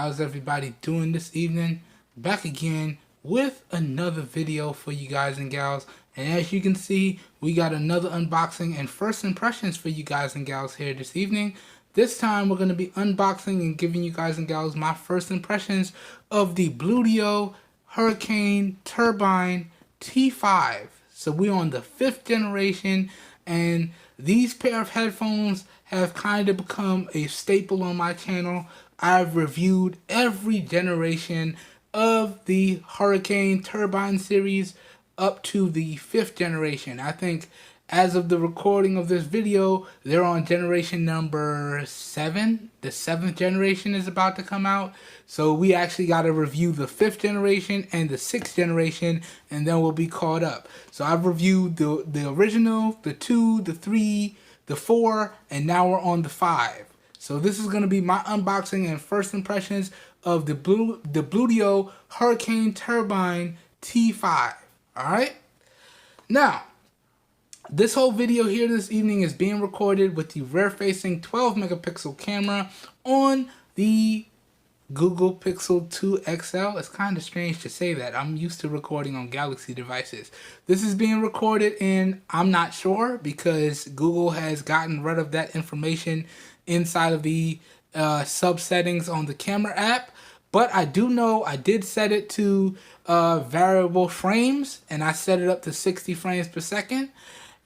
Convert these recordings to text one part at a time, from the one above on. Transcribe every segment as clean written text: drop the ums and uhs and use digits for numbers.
How's everybody doing this evening? Back again with another video for you guys and gals. And as you can see, we got another unboxing and first impressions for you guys and gals here this evening. This time we're going to be unboxing and giving you guys and gals my first impressions of the Bluedio Hurricane Turbine T5. So we're on the 5th generation, and these pair of headphones have kind of become a staple on my channel. I've reviewed every generation of the Hurricane Turbine series up to the 5th generation. I think as of the recording of this video, they're on generation number 7. The 7th generation is about to come out. So we actually got to review the 5th generation and the 6th generation, and then we'll be caught up. So I've reviewed the original, the 2, the 3, the 4, and now we're on the 5. So this is going to be my unboxing and first impressions of the Bluedio Hurricane Turbine T5. Alright? Now, this whole video here this evening is being recorded with the rear-facing 12 megapixel camera on the Google Pixel 2 XL. It's kind of strange to say that. I'm used to recording on Galaxy devices. This is being recorded in, I'm not sure, because Google has gotten rid of that information inside of the sub settings on the camera app. But I do know I did set it to variable frames, and I set it up to 60 frames per second.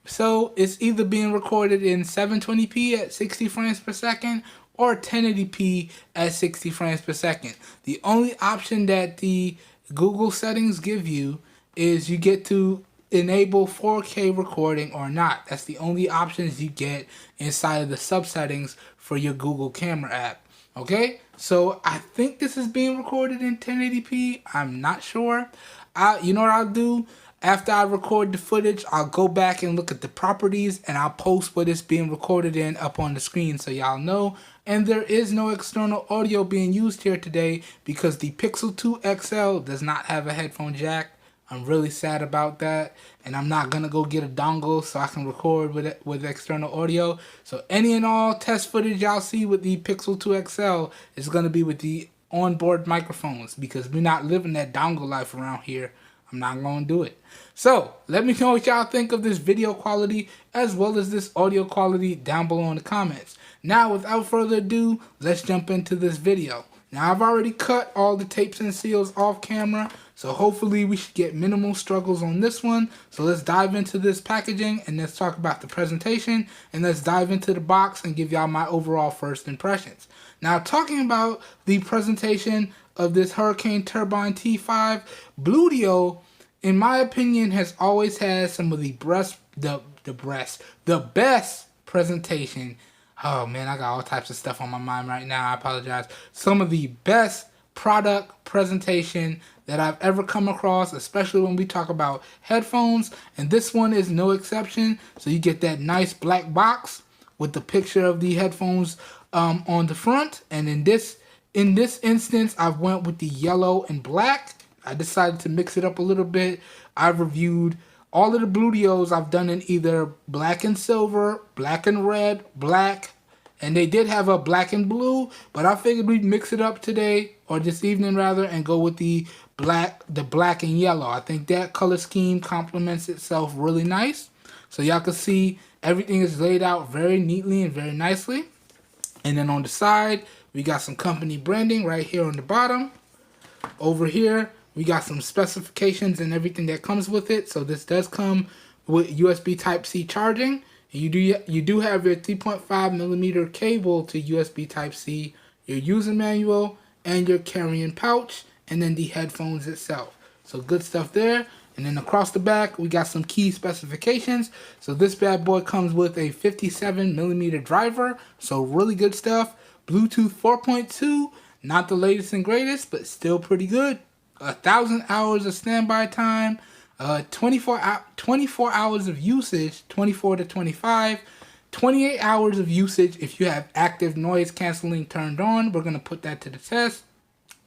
So it's either being recorded in 720p at 60 frames per second or 1080p at 60 frames per second. The only option that the Google settings give you is you get to enable 4K recording or not. That's the only options you get inside of the sub settings for your Google camera app. Okay, so I think this is being recorded in 1080p. I'm not sure. You know what I'll do? After I record the footage, I'll go back and look at the properties, and I'll post what it's being recorded in up on the screen so y'all know. And there is no external audio being used here today because the Pixel 2 XL does not have a headphone jack. I'm really sad about that, and I'm not going to go get a dongle so I can record with external audio. So any and all test footage y'all see with the Pixel 2 XL is going to be with the onboard microphones because we're not living that dongle life around here. I'm not going to do it. So, let me know what y'all think of this video quality as well as this audio quality down below in the comments. Now, without further ado, let's jump into this video. Now, I've already cut all the tapes and seals off camera, so hopefully we should get minimal struggles on this one. So let's dive into this packaging and let's talk about the presentation, and let's dive into the box and give y'all my overall first impressions. Now, talking about the presentation of this Hurricane Turbine T5, Bluedio, in my opinion, has always had some of the best presentation. Oh man, I got all types of stuff on my mind right now. I apologize. Some of the best product presentation that I've ever come across, especially when we talk about headphones, and this one is no exception. So you get that nice black box with the picture of the headphones on the front, and in this instance, I went with the yellow and black. I decided to mix it up a little bit. I've reviewed all of the Bluedios. I've done in either black and silver, black and red, black, and they did have a black and blue, but I figured we'd mix it up today, or this evening rather, and go with the black and yellow. I think that color scheme complements itself really nice. So y'all can see everything is laid out very neatly and very nicely. And then on the side, we got some company branding right here on the bottom. Over here, we got some specifications and everything that comes with it. So this does come with USB Type-C charging. You do have your 3.5 millimeter cable to USB Type-C, your user manual, and your carrying pouch, and then the headphones itself. So good stuff there. And then across the back, we got some key specifications. So this bad boy comes with a 57 millimeter driver. So really good stuff. Bluetooth 4.2, not the latest and greatest, but still pretty good. 1,000 hours of standby time, 24 hours of usage, 24 to 25, 28 hours of usage if you have active noise canceling turned on. We're going to put that to the test.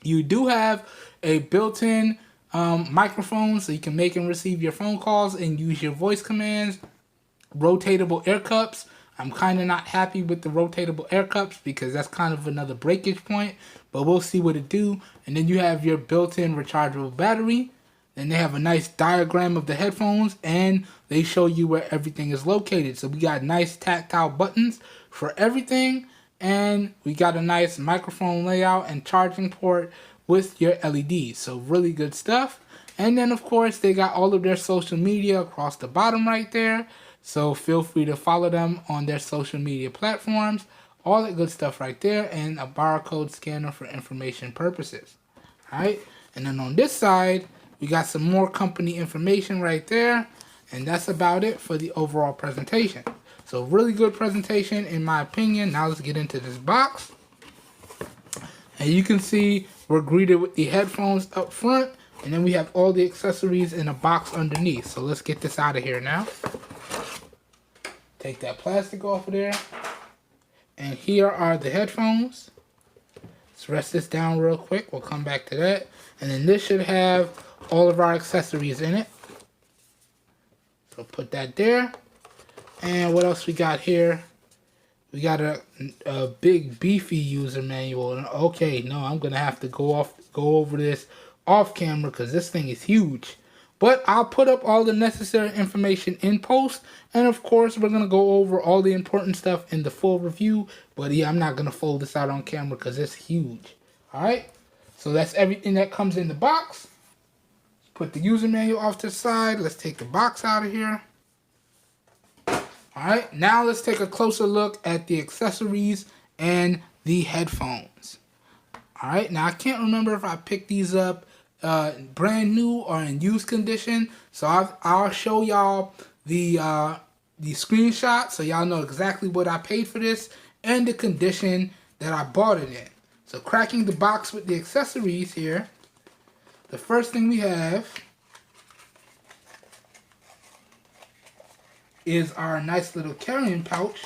You do have a built-in microphone, so you can make and receive your phone calls and use your voice commands. Rotatable air cups. I'm kind of not happy with the rotatable air cups because that's kind of another breakage point. but we'll see what it do. And then you have your built-in rechargeable battery. Then they have a nice diagram of the headphones, and they show you where everything is located. So we got nice tactile buttons for everything, and we got a nice microphone layout and charging port with your LEDs. So really good stuff. And then of course they got all of their social media across the bottom right there. So feel free to follow them on their social media platforms. All that good stuff right there, and a barcode scanner for information purposes. Alright, and then on this side, we got some more company information right there, and that's about it for the overall presentation. So really good presentation in my opinion. Now let's get into this box. And you can see we're greeted with the headphones up front, and then we have all the accessories in a box underneath. So let's get this out of here now. Take that plastic off of there. And here are the headphones. Let's rest this down real quick. We'll come back to that. And then this should have all of our accessories in it. So put that there. And what else we got here? We got a big beefy user manual. And okay, no, I'm gonna have to go over this off camera because this thing is huge. But I'll put up all the necessary information in post. And of course, we're going to go over all the important stuff in the full review. But yeah, I'm not going to fold this out on camera because it's huge. Alright, so that's everything that comes in the box. Put the user manual off to the side. Let's take the box out of here. Alright, now let's take a closer look at the accessories and the headphones. Alright, now I can't remember if I picked these up brand new or in used condition, so I'll show y'all the screenshot so y'all know exactly what I paid for this and the condition that I bought it in. So cracking the box with the accessories here, the first thing we have is our nice little carrying pouch,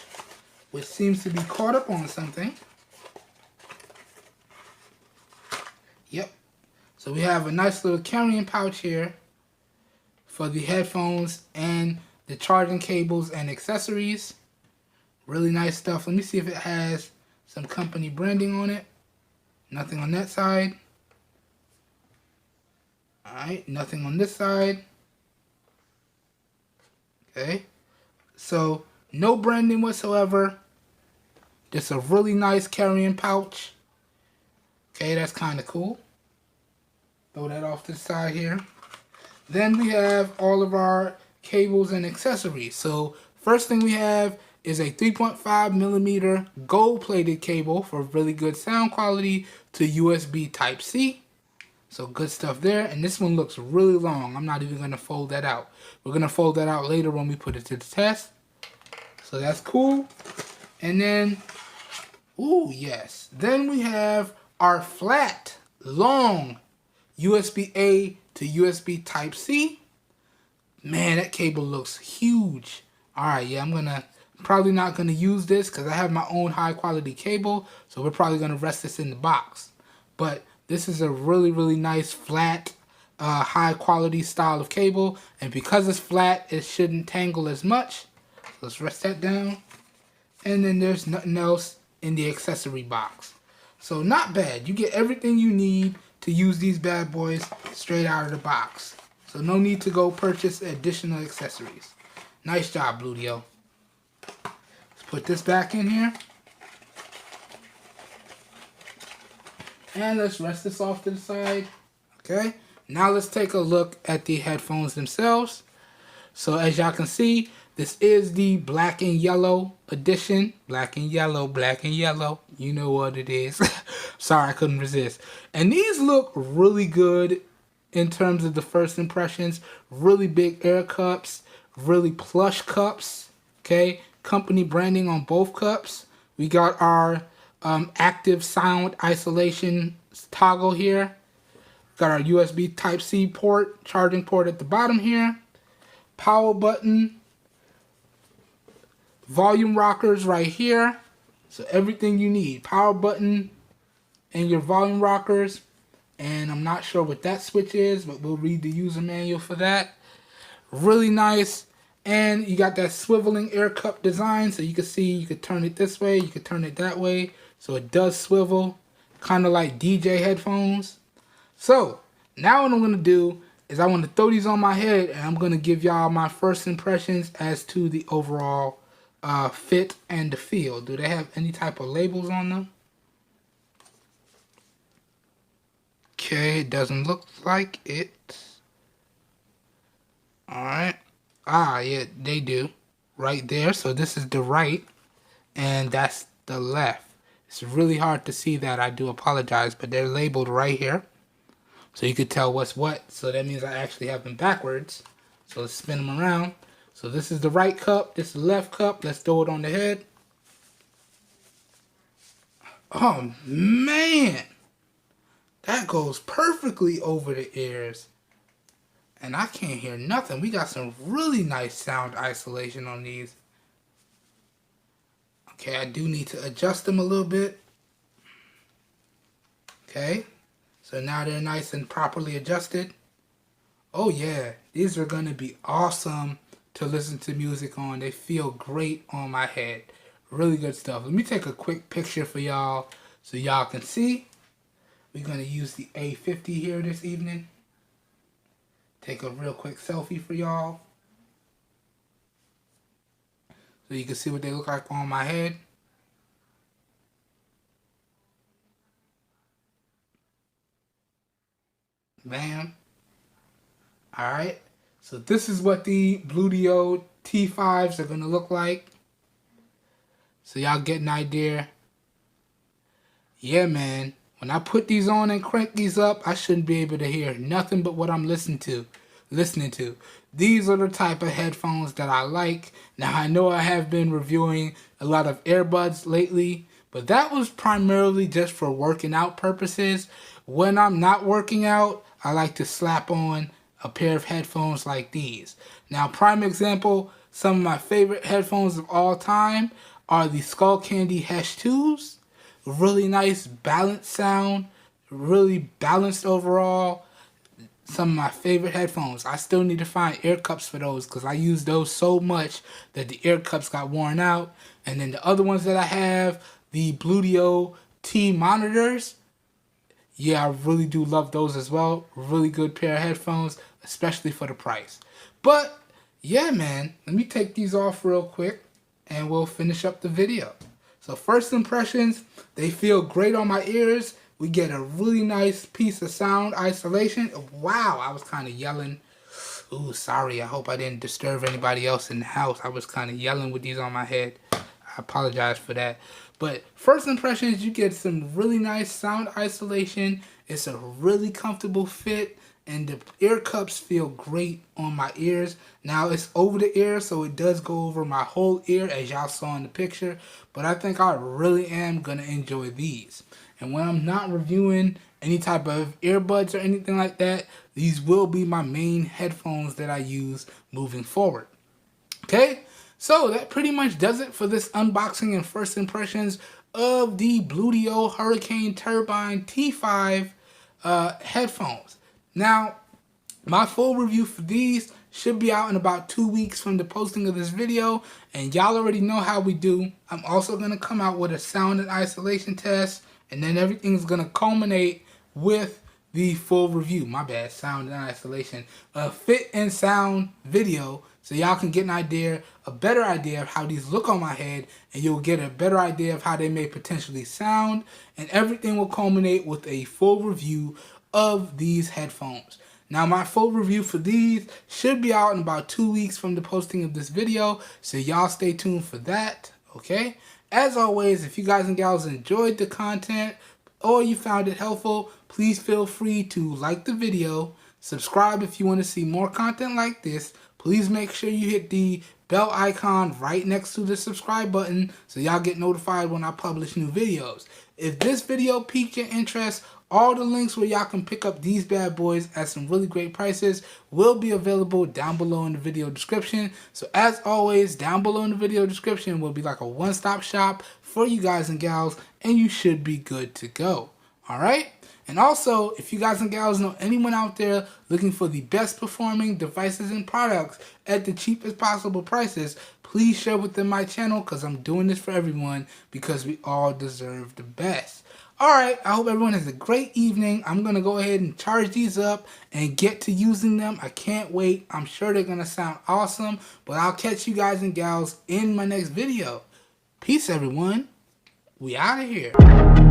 which seems to be caught up on something. Yep. So we have a nice little carrying pouch here for the headphones and the charging cables and accessories. Really nice stuff. Let me see if it has some company branding on it. Nothing on that side. Alright, nothing on this side. Okay. So, no branding whatsoever. Just a really nice carrying pouch. Okay, that's kind of cool. Throw that off to the side here. Then we have all of our cables and accessories. So first thing we have is a 3.5mm gold-plated cable for really good sound quality to USB Type-C. So good stuff there. And this one looks really long. I'm not even going to fold that out. We're going to fold that out later when we put it to the test. So that's cool. And then, ooh, yes. Then we have our flat, long USB-A to USB Type-C. Man, that cable looks huge. Alright, yeah, I'm probably not going to use this because I have my own high quality cable. So we're probably going to rest this in the box. But this is a really, really nice flat, high quality style of cable. And because it's flat, it shouldn't tangle as much. So let's rest that down. And then there's nothing else in the accessory box. So not bad. You get everything you need to use these bad boys straight out of the box. So no need to go purchase additional accessories. Nice job, Bluedio. Let's put this back in here. And let's rest this off to the side. Okay. Now let's take a look at the headphones themselves. So as y'all can see, this is the black and yellow edition. Black and yellow, black and yellow. You know what it is. Sorry, I couldn't resist. And these look really good in terms of the first impressions. Really big air cups. Really plush cups. Okay. Company branding on both cups. We got our active sound isolation toggle here. Got our USB Type-C port, charging port at the bottom here. Power button. Volume rockers right here. So everything you need. Power button and your volume rockers. And I'm not sure what that switch is, but we'll read the user manual for that. Really nice. And you got that swiveling air cup design. So you can see you could turn it this way, you could turn it that way. So it does swivel. kind of like DJ headphones. So now what I'm going to do is I want to throw these on my head, and I'm going to give y'all my first impressions as to the overall fit and the feel. Do they have any type of labels on them? Okay, it doesn't look like it. Alright. Ah, yeah, they do. Right there. So this is the right, and that's the left. It's really hard to see that. I do apologize, but they're labeled right here. So you could tell what's what. So that means I actually have them backwards. So let's spin them around. So this is the right cup. This is the left cup. Let's throw it on the head. Oh, man. That goes perfectly over the ears. And I can't hear nothing. We got some really nice sound isolation on these. Okay, I do need to adjust them a little bit. Okay. So now they're nice and properly adjusted. Oh yeah, these are going to be awesome to listen to music on. They feel great on my head. Really good stuff. Let me take a quick picture for y'all so y'all can see. We're going to use the A50 here this evening. Take a real quick selfie for y'all, so you can see what they look like on my head. Bam. Alright, so this is what the Bluedio T5s are going to look like. So y'all get an idea. Yeah, man. When I put these on and crank these up, I shouldn't be able to hear nothing but what I'm listening to. These are the type of headphones that I like. Now, I know I have been reviewing a lot of earbuds lately, but that was primarily just for working out purposes. When I'm not working out, I like to slap on a pair of headphones like these. Now, prime example, some of my favorite headphones of all time are the Skull Candy Hesh 2s. Really nice balanced sound, really balanced overall. Some of my favorite headphones. I still need to find ear cups for those because I use those so much that the ear cups got worn out. And then the other ones that I have, the Bluedio T monitors. Yeah, I really do love those as well. Really good pair of headphones, especially for the price. But yeah, man, let me take these off real quick and we'll finish up the video. So first impressions, they feel great on my ears. We get a really nice piece of sound isolation. Wow, I was kind of yelling. Ooh, sorry. I hope I didn't disturb anybody else in the house. I was kind of yelling with these on my head. I apologize for that. But first impressions, you get some really nice sound isolation. It's a really comfortable fit. And the ear cups feel great on my ears. Now it's over the ear, so it does go over my whole ear, as y'all saw in the picture. But I think I really am going to enjoy these. And when I'm not reviewing any type of earbuds or anything like that, these will be my main headphones that I use moving forward. Okay, so that pretty much does it for this unboxing and first impressions of the Bluedio Hurricane Turbine T5 headphones. Now, my full review for these should be out in about 2 weeks from the posting of this video, and y'all already know how we do. I'm also going to come out with a sound and isolation test, and then everything's going to culminate with the full review. My bad, sound and isolation. A fit and sound video, so y'all can get an idea, a better idea of how these look on my head, and you'll get a better idea of how they may potentially sound, and everything will culminate with a full review of these headphones. Now, my full review for these should be out in about 2 weeks from the posting of this video, so y'all stay tuned for that, okay? As always, if you guys and gals enjoyed the content or you found it helpful, please feel free to like the video, subscribe if you want to see more content like this. Please make sure you hit the bell icon right next to the subscribe button so y'all get notified when I publish new videos. If this video piqued your interest, all the links where y'all can pick up these bad boys at some really great prices will be available down below in the video description. So as always, down below in the video description will be like a one-stop shop for you guys and gals, and you should be good to go. Alright? And also, if you guys and gals know anyone out there looking for the best performing devices and products at the cheapest possible prices, please share with them my channel because I'm doing this for everyone because we all deserve the best. Alright, I hope everyone has a great evening. I'm going to go ahead and charge these up and get to using them. I can't wait. I'm sure they're going to sound awesome. But I'll catch you guys and gals in my next video. Peace, everyone. We out of here.